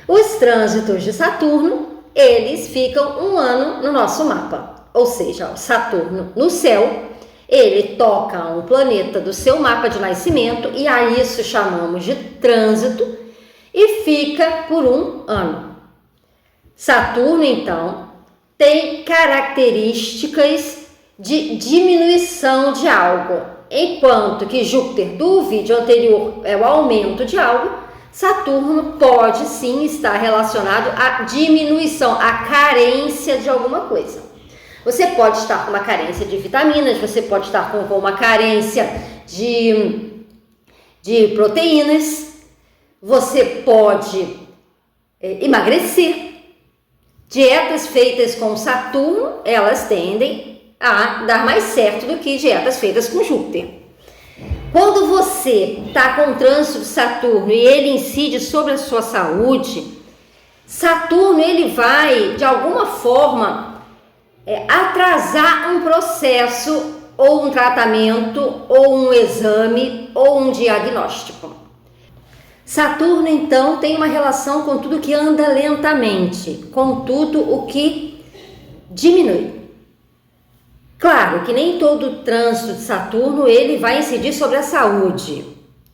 Os trânsitos de Saturno, eles ficam um ano no nosso mapa. Ou seja, o Saturno no céu, ele toca um planeta do seu mapa de nascimento e a isso chamamos de trânsito e fica por um ano. Saturno, então, tem características de diminuição de algo, enquanto que Júpiter, do vídeo anterior, é o aumento de algo, Saturno pode sim estar relacionado à diminuição, à carência de alguma coisa. Você pode estar com uma carência de vitaminas, você pode estar com uma carência de proteínas, você pode emagrecer. Dietas feitas com Saturno, elas tendem a dar mais certo do que dietas feitas com Júpiter. Quando você está com o trânsito de Saturno e ele incide sobre a sua saúde, Saturno ele vai, de alguma forma, atrasar um processo, ou um tratamento, ou um exame, ou um diagnóstico. Saturno, então, tem uma relação com tudo que anda lentamente, com tudo o que diminui. Claro que nem todo trânsito de Saturno ele vai incidir sobre a saúde,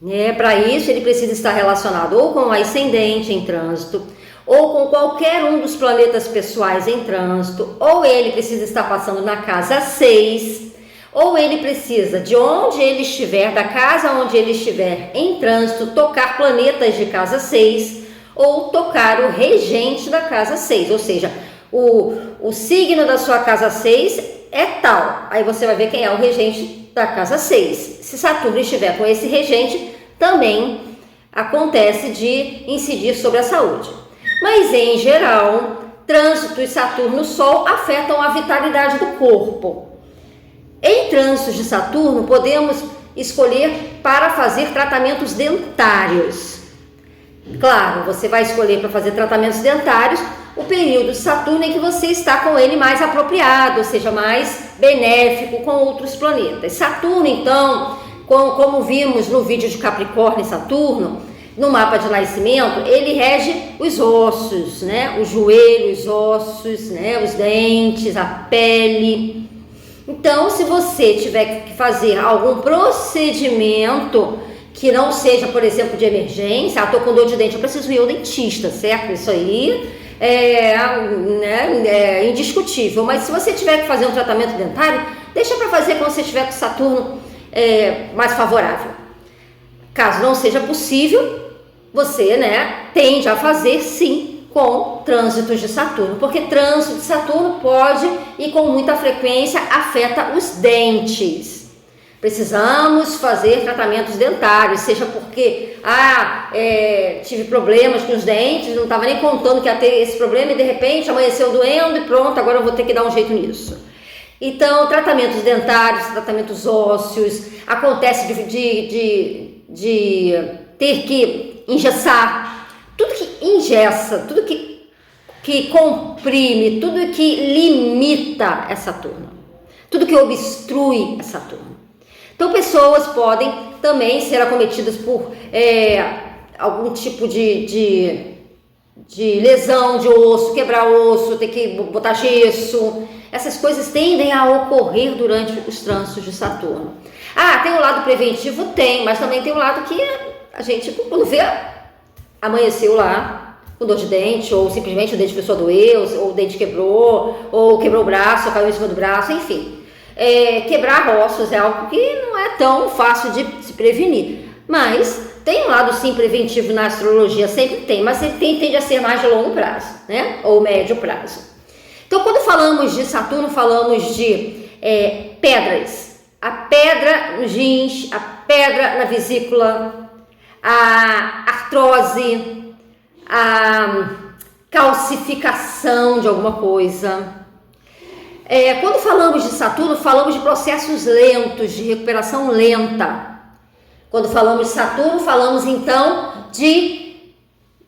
né? Para isso ele precisa estar relacionado ou com o ascendente em trânsito, ou com qualquer um dos planetas pessoais em trânsito, ou ele precisa estar passando na casa 6, ou ele precisa, de onde ele estiver, da casa onde ele estiver em trânsito, tocar planetas de casa 6, ou tocar o regente da casa 6, ou seja, o signo da sua casa 6 é tal, aí você vai ver quem é o regente da casa 6. Se Saturno estiver com esse regente, também acontece de incidir sobre a saúde. Mas em geral, trânsitos Saturno-Sol afetam a vitalidade do corpo. Em trânsitos de Saturno, podemos escolher para fazer tratamentos dentários. Claro, você vai escolher para fazer tratamentos dentários o período de Saturno em que você está com ele mais apropriado, ou seja, mais benéfico com outros planetas. Saturno, então, como vimos no vídeo de Capricórnio e Saturno, no mapa de nascimento, ele rege os ossos, né? Os joelhos, os ossos, né? Os dentes, a pele. Então, se você tiver que fazer algum procedimento que não seja, por exemplo, de emergência, estou com dor de dente, eu preciso ir ao dentista, certo? Isso aí é indiscutível. Mas se você tiver que fazer um tratamento dentário, deixa para fazer quando você estiver com Saturno mais favorável. Caso não seja possível, você tende a fazer sim com trânsitos de Saturno, porque trânsito de Saturno pode e com muita frequência afeta os dentes. Precisamos fazer tratamentos dentários, seja porque tive problemas com os dentes, não estava nem contando que ia ter esse problema e de repente amanheceu doendo e pronto, agora eu vou ter que dar um jeito nisso. Então, tratamentos dentários, tratamentos ósseos, acontece de ter que engessar, tudo que engessa, tudo que comprime, tudo que limita é Saturno, tudo que obstrui é Saturno. Então, pessoas podem também ser acometidas por algum tipo de lesão de osso, quebrar osso, ter que botar gesso. Essas coisas tendem a ocorrer durante os trânsitos de Saturno. Tem um lado preventivo? Tem, mas também tem um lado que a gente, quando vê, amanheceu lá com dor de dente, ou simplesmente o dente começou a doer, ou o dente quebrou, ou quebrou o braço, ou caiu em cima do braço, enfim. Quebrar ossos é algo que não é tão fácil de se prevenir, mas tem um lado sim preventivo na astrologia, sempre tem, mas sempre tende a ser mais de longo prazo, né? Ou médio prazo. Então, quando falamos de Saturno, falamos de pedras. A pedra nos rins, a pedra na vesícula, a artrose, a calcificação de alguma coisa. Quando falamos de Saturno, falamos de processos lentos, de recuperação lenta. Quando falamos de Saturno, falamos então de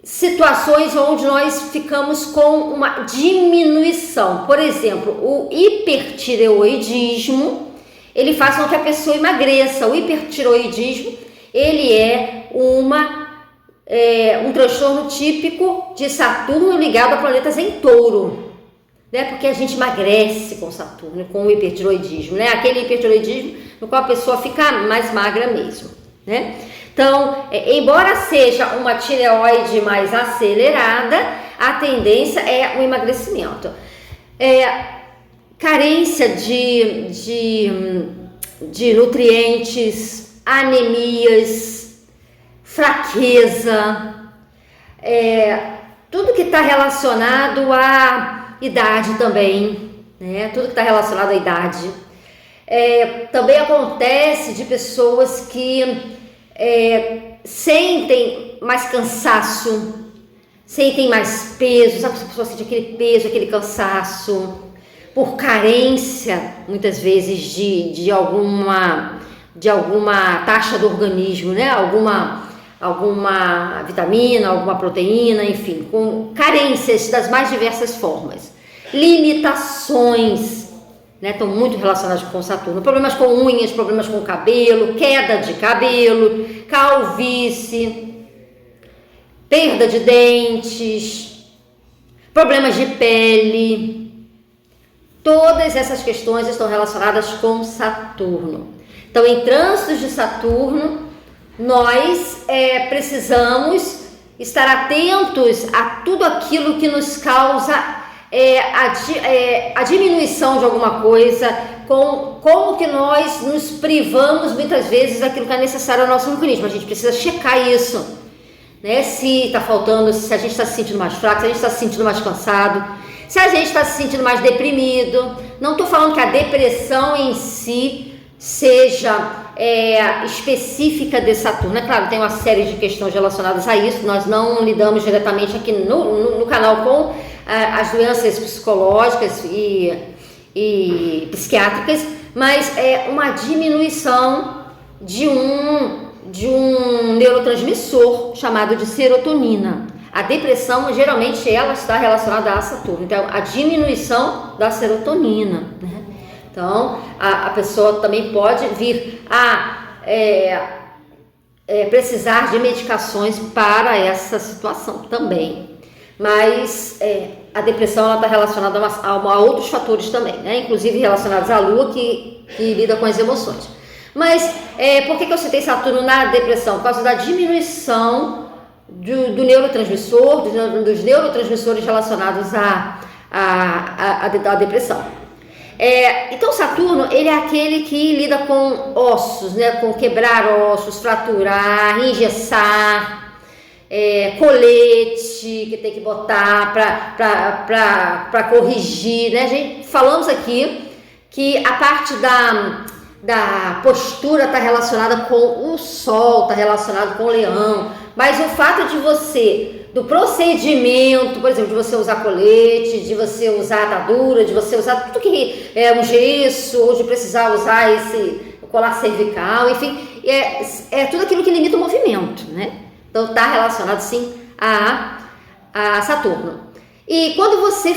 situações onde nós ficamos com uma diminuição. Por exemplo, o hipertireoidismo, ele faz com que a pessoa emagreça. O hipertireoidismo, ele é uma um transtorno típico de Saturno ligado a planetas em Touro, né? Porque a gente emagrece com Saturno, com o hipertiroidismo, né? Aquele hipertiroidismo no qual a pessoa fica mais magra mesmo, né? Então, embora seja uma tireoide mais acelerada, a tendência é o emagrecimento. Carência de nutrientes, anemias, fraqueza, tudo que está relacionado à idade também, né? Tudo que está relacionado à idade. Também acontece de pessoas que sentem mais cansaço, sentem mais peso, sabe? A pessoa sente aquele peso, aquele cansaço, por carência, muitas vezes, de alguma taxa do organismo, né? Alguma vitamina, alguma proteína, enfim, com carências das mais diversas formas. Limitações, né? Estão muito relacionadas com Saturno. Problemas com unhas, problemas com cabelo, queda de cabelo, calvície, perda de dentes, problemas de pele. Todas essas questões estão relacionadas com Saturno. Então, em trânsitos de Saturno, nós precisamos estar atentos a tudo aquilo que nos causa a diminuição de alguma coisa, como que nós nos privamos muitas vezes daquilo que é necessário ao nosso organismo. A gente precisa checar isso, né? Se está faltando, se a gente está se sentindo mais fraco, se a gente está se sentindo mais cansado, se a gente está se sentindo mais deprimido. Não estou falando que a depressão em si seja específica de Saturno. É claro, tem uma série de questões relacionadas a isso. Nós não lidamos diretamente aqui no canal com as doenças psicológicas e psiquiátricas, mas é uma diminuição de um neurotransmissor chamado de serotonina. A depressão, geralmente, ela está relacionada a Saturno. Então, a diminuição da serotonina, né? Então, a pessoa também pode vir a precisar de medicações para essa situação também. Mas a depressão está relacionada a outros fatores também, né? Inclusive relacionados à Lua, que lida com as emoções. Mas por que eu citei Saturno na depressão? Por causa da diminuição do neurotransmissor, dos neurotransmissores relacionados à depressão. Então Saturno, ele é aquele que lida com ossos, né? Com quebrar ossos, fraturar, engessar, colete que tem que botar para corrigir, né? Gente, falamos aqui que a parte da postura está relacionada com o Sol, está relacionado com o Leão, mas o fato do procedimento, por exemplo, de você usar colete, de você usar atadura, de você usar tudo que é um gesso, ou de precisar usar esse colar cervical, enfim, é tudo aquilo que limita o movimento, né? Então está relacionado sim a Saturno. E quando você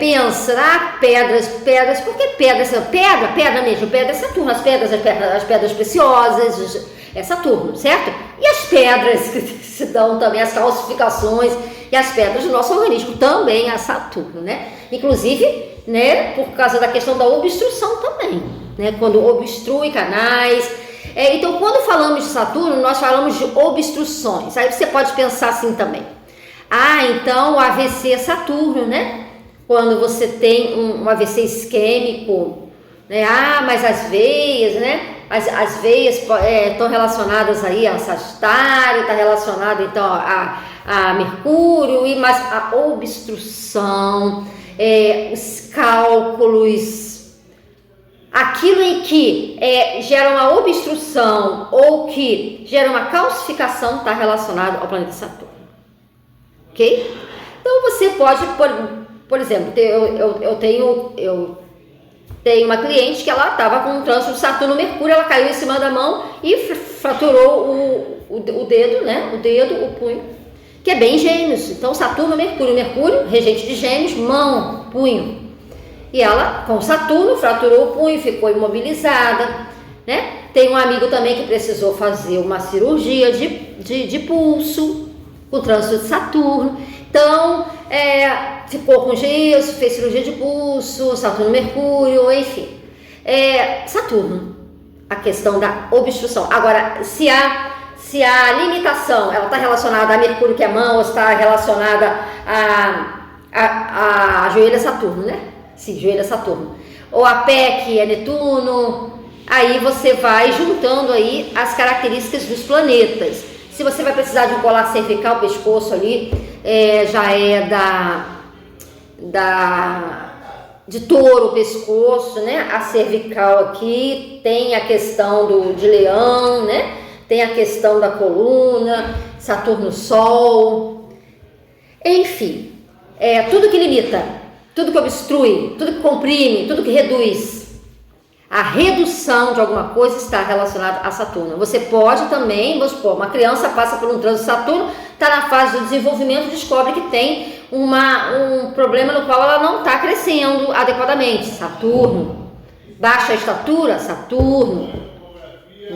pensa, pedras, por que pedras? Pedra mesmo, pedra é Saturno, as pedras preciosas, é Saturno, certo? E as pedras que se dão também, as calcificações e as pedras do nosso organismo também é Saturno, né? Inclusive, né, por causa da questão da obstrução também, né? Quando obstrui canais. Então, quando falamos de Saturno, nós falamos de obstruções. Aí você pode pensar assim também. Então o AVC é Saturno, né? Quando você tem um AVC isquêmico, né? Mas as veias, né? As veias estão relacionadas aí a Sagitário, está relacionado então a Mercúrio, mas a obstrução, os cálculos, aquilo em que gera uma obstrução ou que gera uma calcificação está relacionado ao planeta Saturno. Ok? Então você pode, por exemplo, eu tenho uma cliente que ela estava com um trânsito de Saturno-Mercúrio, ela caiu em cima da mão e fraturou o dedo, né? O punho, que é bem Gêmeos. Então Saturno-Mercúrio, regente de Gêmeos, mão, punho. E ela, com Saturno, fraturou o punho, ficou imobilizada, né? Tem um amigo também que precisou fazer uma cirurgia de pulso, com o trânsito de Saturno. Então, ficou com gesso, fez cirurgia de pulso, Saturno, Mercúrio, enfim. Saturno, a questão da obstrução. Agora, se a limitação, ela está relacionada a Mercúrio, que é mão, ou está relacionada a joelho é Saturno, né? Sim, joelho é Saturno. Ou a pé, que é Netuno, aí você vai juntando aí as características dos planetas. Se você vai precisar de um colar cervical, pescoço ali, já é de touro, pescoço, né? A cervical aqui tem a questão de leão, né? Tem a questão da coluna, Saturno, Sol, enfim, tudo que limita, tudo que obstrui, tudo que comprime, tudo que reduz. A redução de alguma coisa está relacionada a Saturno. Você pode também, vamos supor, uma criança passa por um trânsito de Saturno, está na fase do desenvolvimento, descobre que tem um problema no qual ela não está crescendo adequadamente. Saturno. Baixa estatura, Saturno.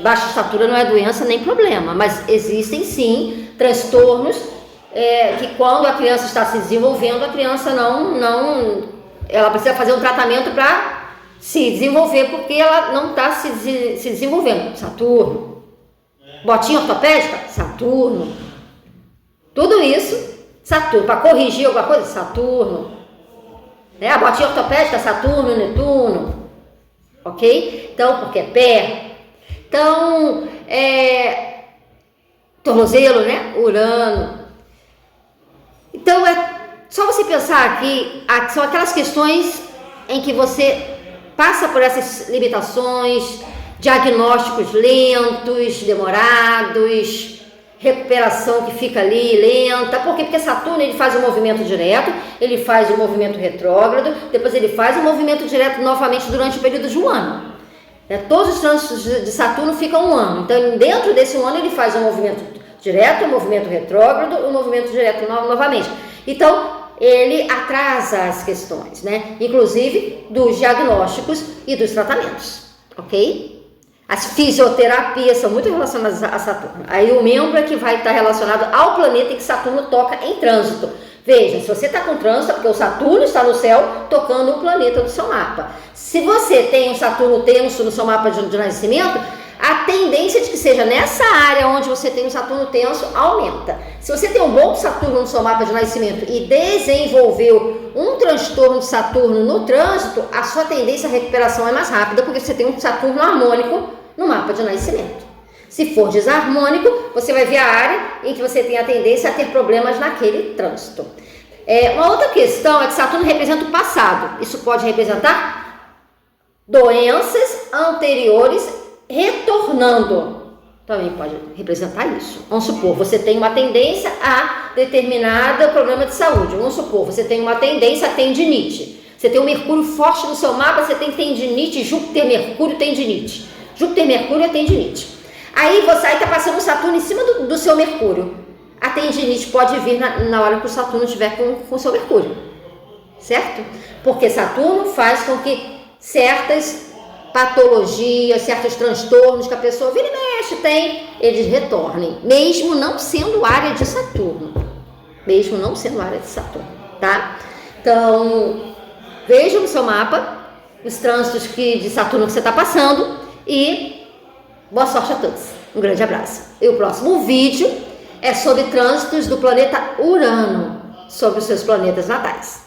Baixa estatura não é doença nem problema, mas existem sim transtornos que quando a criança está se desenvolvendo, a criança ela precisa fazer um tratamento para se desenvolver, porque ela não está se desenvolvendo. Saturno. Botinha ortopédica? Saturno. Tudo isso, Saturno. Para corrigir alguma coisa? Saturno. A botinha ortopédica, Saturno, Netuno. Ok? Então, porque é pé. Então, tornozelo, né? Urano. Então, só você pensar aqui, são aquelas questões em que você passa por essas limitações, diagnósticos lentos, demorados, recuperação que fica ali lenta. Por quê? Porque Saturno ele faz um movimento direto, ele faz um movimento retrógrado, depois ele faz um movimento direto novamente durante o período de um ano. Todos os trânsitos de Saturno ficam um ano. Então, dentro desse um ano, ele faz um movimento direto, um movimento retrógrado e um movimento direto novamente. Então, ele atrasa as questões, né? Inclusive dos diagnósticos e dos tratamentos, ok? As fisioterapias são muito relacionadas a Saturno. Aí o membro é que vai estar relacionado ao planeta em que Saturno toca em trânsito. Veja, se você está com trânsito, é porque o Saturno está no céu tocando o planeta do seu mapa. Se você tem um Saturno tenso no seu mapa de nascimento, a tendência de que seja nessa área onde você tem um Saturno tenso aumenta. Se você tem um bom Saturno no seu mapa de nascimento e desenvolveu um transtorno de Saturno no trânsito, a sua tendência à recuperação é mais rápida, porque você tem um Saturno harmônico no mapa de nascimento. Se for desarmônico, você vai ver a área em que você tem a tendência a ter problemas naquele trânsito. Uma outra questão é que Saturno representa o passado. Isso pode representar doenças anteriores retornando. Também pode representar isso. Vamos supor, você tem uma tendência a determinado problema de saúde. Vamos supor, você tem uma tendência a tendinite. Você tem um Mercúrio forte no seu mapa, você tem tendinite, Júpiter, Mercúrio, tendinite. Júpiter, Mercúrio é tendinite. Aí está passando o Saturno em cima do seu Mercúrio. A tendinite pode vir na hora que o Saturno estiver com o seu Mercúrio. Certo? Porque Saturno faz com que certas patologias, certos transtornos que a pessoa vira e mexe eles retornem. Mesmo não sendo área de Saturno. Mesmo não sendo área de Saturno. Tá? Então, veja no seu mapa os trânsitos de Saturno que você está passando e boa sorte a todos. Um grande abraço. E o próximo vídeo é sobre trânsitos do planeta Urano, sobre os seus planetas natais.